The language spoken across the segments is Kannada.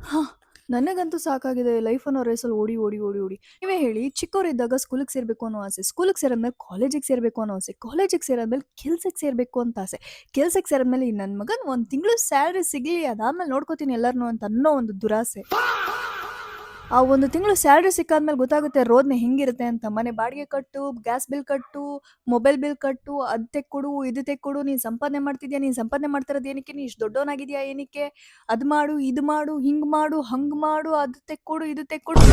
ಹಾ! ನನಗಂತೂ ಸಾಕಾಗಿದೆ ಲೈಫ್ ಅನ್ನೋ ರೇಸಲ್ಲಿ ಓಡಿ, ಓಡಿ, ಓಡಿ, ಓಡಿ. ನೀವೇ ಹೇಳಿ ಚಿಕ್ಕವರಿದ್ದಾಗ ಸ್ಕೂಲಿಗೆ ಸೇರ್ಬೇಕು ಅನ್ನೋ ಆಸೆ, ಸ್ಕೂಲಿಗೆ ಸೇರಿದ್ಮೇಲೆ ಕಾಲೇಜಿಗೆ ಸೇರ್ಬೇಕು ಅನ್ನೋ ಆಸೆ, ಕಾಲೇಜಿಗೆ ಸೇರಿದ್ಮೇಲೆ ಕೆಲ್ಸಕ್ಕೆ ಸೇರ್ಬೇಕು ಅಂತ ಆಸೆ, ಕೆಲ್ಸಕ್ಕೆ ಸೇರಿದ್ಮೇಲೆ ಈ ನನ್ ಮಗನ್ 1 ತಿಂಗಳು ಸ್ಯಾಲರಿ ಸಿಗ್ಲಿ ಅದಾದ್ಮೇಲೆ ನೋಡ್ಕೋತೀನಿ ಎಲ್ಲಾರ್ನು ಅಂತ ಅನ್ನೋ ಒಂದು ದುರಾಸೆ. ಆ 1 ತಿಂಗಳು ಸ್ಯಾಲರಿ ಸಿಕ್ಕಾದ್ಮೇಲೆ ಗೊತ್ತಾಗುತ್ತೆ ರೋದನೆ ಹೆಂಗಿರುತ್ತೆ ಅಂತ. ಮನೆ ಬಾಡಿಗೆ ಕಟ್ಟು, ಗ್ಯಾಸ್ ಬಿಲ್ ಕಟ್ಟು, ಮೊಬೈಲ್ ಬಿಲ್ ಕಟ್ಟು, ಅದ್ ತೆಕ್ಕೊಡು, ಇದು ತೆಕ್ಕೊಡು, ನೀನ್ ಸಂಪಾದನೆ ಮಾಡ್ತಿದ್ಯಾ, ನೀನ್ ಸಂಪಾದನೆ ಮಾಡ್ತಿರೋದು ಏನಕ್ಕೆ, ನೀ ಇಷ್ಟು ದೊಡ್ಡವನಾಗಿದ್ಯಾ ಏನಕ್ಕೆ, ಅದ್ ಮಾಡು, ಇದು ಮಾಡು, ಹಿಂಗ್ ಮಾಡು, ಹಂಗ್ ಮಾಡು, ಅದು ತೆಕ್ಕೊಡು, ಇದು ತೆಕ್ಕೊಡು.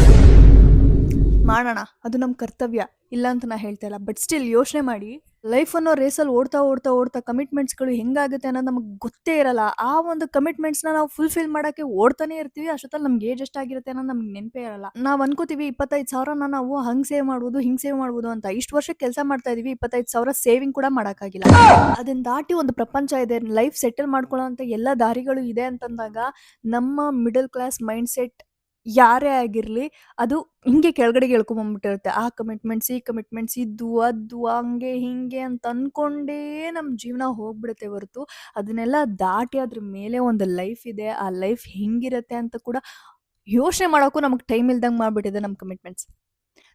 ಮಾಡೋಣ, ಅದು ನಮ್ಮ ಕರ್ತವ್ಯ, ಇಲ್ಲ ಅಂತ ನಾ ಹೇಳ್ತಾ ಇಲ್ಲ. ಬಟ್ ಸ್ಟಿಲ್ ಯೋಚನೆ ಮಾಡಿ, ಲೈಫ್ ಅನ್ನೋ ರೇಸಲ್ಲಿ ಓಡ್ತಾ ಓಡ್ತಾ ಓಡ್ತಾ ಕಮಿಟ್ಮೆಂಟ್ಸ್ಗಳು ಹೆಂಗಾಗುತ್ತೆ ಅನ್ನೋದು ನಮಗೆ ಗೊತ್ತೇ ಇರಲ್ಲ. ಆ ಒಂದು ಕಮಿಟ್ಮೆಂಟ್ಸ್ನ ನಾವು ಫುಲ್ಫಿಲ್ ಮಾಡೋಕ್ಕೆ ಓಡ್ತಾನೆ ಇರ್ತೀವಿ. ಅಷ್ಟೊತ್ತಲ್ಲಿ ನಮ್ಗೆ ಏಜ್ ಎಷ್ಟಾಗಿರುತ್ತೆ ಅನ್ನೋದು ನಮ್ಗೆ ನೆನಪೇ ಇರಲ್ಲ. ನಾವು ಅನ್ಕೋತೀವಿ 25,000ನ ನಾವು ಹಂಗೆ ಸೇವ್ ಮಾಡ್ಬೋದು, ಹಿಂಗೆ ಸೇವ್ ಮಾಡ್ಬೋದು ಅಂತ. ಇಷ್ಟು ವರ್ಷ ಕೆಲಸ ಮಾಡ್ತಾ ಇದೀವಿ, 25,000 ಸೇವಿಂಗ್ ಕೂಡ ಮಾಡೋಕ್ಕಾಗಿಲ್ಲ. ಅದನ್ನ ದಾಟಿ ಒಂದು ಪ್ರಪಂಚ ಇದೆ, ಲೈಫ್ ಸೆಟಲ್ ಮಾಡ್ಕೊಳ್ಳೋ ಅಂತ ಎಲ್ಲ ದಾರಿಗಳು ಇದೆ ಅಂತಂದಾಗ ನಮ್ಮ ಮಿಡಲ್ ಕ್ಲಾಸ್ ಮೈಂಡ್ ಸೆಟ್ ಯಾರೇ ಆಗಿರಲಿ ಅದು ಹಿಂಗೆ ಕೆಳಗಡೆಗೆ ಇಳ್ಕೊಂಬಂದ್ಬಿಟ್ಟಿರುತ್ತೆ. ಆ ಕಮಿಟ್ಮೆಂಟ್ಸ್, ಈ ಕಮಿಟ್ಮೆಂಟ್ಸ್, ಇದು ಅದು ಹಂಗೆ ಹಿಂಗೆ ಅಂತ ಅನ್ಕೊಂಡೇ ನಮ್ಮ ಜೀವನ ಹೋಗ್ಬಿಡುತ್ತೆ ಹೊರತು ಅದನ್ನೆಲ್ಲ ದಾಟಿ ಅದ್ರ ಮೇಲೆ ಒಂದು ಲೈಫ್ ಇದೆ, ಆ ಲೈಫ್ ಹೆಂಗಿರುತ್ತೆ ಅಂತ ಕೂಡ ಯೋಚನೆ ಮಾಡೋಕ್ಕೂ ನಮಗೆ ಟೈಮ್ ಇಲ್ದಂಗೆ ಮಾಡಿಬಿಟ್ಟಿದೆ ನಮ್ಮ ಕಮಿಟ್ಮೆಂಟ್ಸ್.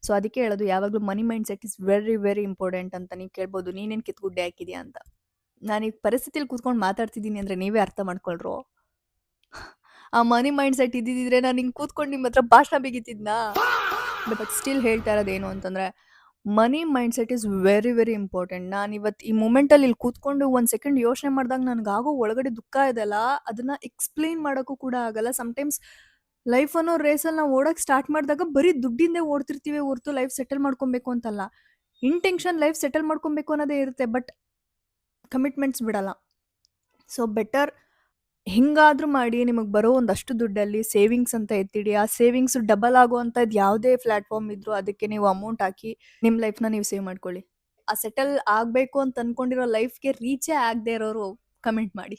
ಸೊ ಅದಕ್ಕೆ ಹೇಳೋದು ಯಾವಾಗಲೂ money mind set is very very important ಅಂತ. ನೀವು ಕೇಳ್ಬೋದು ನೀನೇನು ಕಿತ್ಗುಡ್ಡೆ ಹಾಕಿದ್ಯಾ ಅಂತ. ನಾನು ಈ ಪರಿಸ್ಥಿತಿಲಿ ಕೂತ್ಕೊಂಡು ಮಾತಾಡ್ತಿದ್ದೀನಿ ಅಂದರೆ ನೀವೇ ಅರ್ಥ ಮಾಡ್ಕೊಳ್ರೋ. ಆ ಮನಿ ಮೈಂಡ್ ಸೆಟ್ ಇದ್ದಿದ್ರೆ ನಾನು ಹಿಂಗೆ ಕೂತ್ಕೊಂಡು ನಿಮ್ಮ ಹತ್ರ ಭಾಷಣ ಬಿಗಿತಿದ್ನಾ. ಬಟ್ ಸ್ಟಿಲ್ ಹೇಳ್ತಾ ಇರೋದೇನು ಅಂತಂದರೆ money mind set is very very important. ನಾನು ಇವತ್ತು ಈ ಮೂಮೆಂಟಲ್ಲಿ ಇಲ್ಲಿ ಕೂತ್ಕೊಂಡು 1 ಸೆಕೆಂಡ್ ಯೋಚನೆ ಮಾಡಿದಾಗ ನನಗಾಗೋ ಒಳಗಡೆ ದುಃಖ ಇದೆಲ್ಲ ಅದನ್ನು ಎಕ್ಸ್ಪ್ಲೇನ್ ಮಾಡೋಕ್ಕೂ ಕೂಡ ಆಗಲ್ಲ. ಸಮ್ಟೈಮ್ಸ್ ಲೈಫ್ ಅನ್ನೋ ರೇಸಲ್ಲಿ ನಾವು ಓಡೋಕ್ಕೆ ಸ್ಟಾರ್ಟ್ ಮಾಡಿದಾಗ ಬರೀ ದುಡ್ಡಿಂದೇ ಓಡ್ತಿರ್ತೀವಿ ಹೊರತು ಲೈಫ್ ಸೆಟಲ್ ಮಾಡ್ಕೊಬೇಕು ಅಂತಲ್ಲ. ಇಂಟೆನ್ಷನ್ ಲೈಫ್ ಸೆಟಲ್ ಮಾಡ್ಕೊಬೇಕು ಅನ್ನೋದೇ ಇರುತ್ತೆ, ಬಟ್ ಕಮಿಟ್ಮೆಂಟ್ಸ್ ಬಿಡಲ್ಲ. ಸೊ ಬೆಟರ್ ಹೆಂಗಾದ್ರೂ ಮಾಡಿ ನಿಮಗೆ ಬರೋ ಒಂದಷ್ಟು ದುಡ್ಡಲ್ಲಿ ಸೇವಿಂಗ್ಸ್ ಅಂತ ಎತ್ತಿಡಿ. ಆ ಸೇವಿಂಗ್ಸ್ ಡಬಲ್ ಆಗುವಂಥದ್ದು ಯಾವುದೇ ಪ್ಲಾಟ್ಫಾರ್ಮ್ ಇದ್ರೂ ಅದಕ್ಕೆ ನೀವು ಅಮೌಂಟ್ ಹಾಕಿ ನಿಮ್ಮ ಲೈಫ್ನ ನೀವು ಸೇವ್ ಮಾಡ್ಕೊಳ್ಳಿ. ಆ ಸೆಟಲ್ ಆಗಬೇಕು ಅಂತ ಅನ್ಕೊಂಡಿರೋ ಲೈಫ್ಗೆ ರೀಚೇ ಆಗದೆ ಇರೋರು ಕಮೆಂಟ್ ಮಾಡಿ.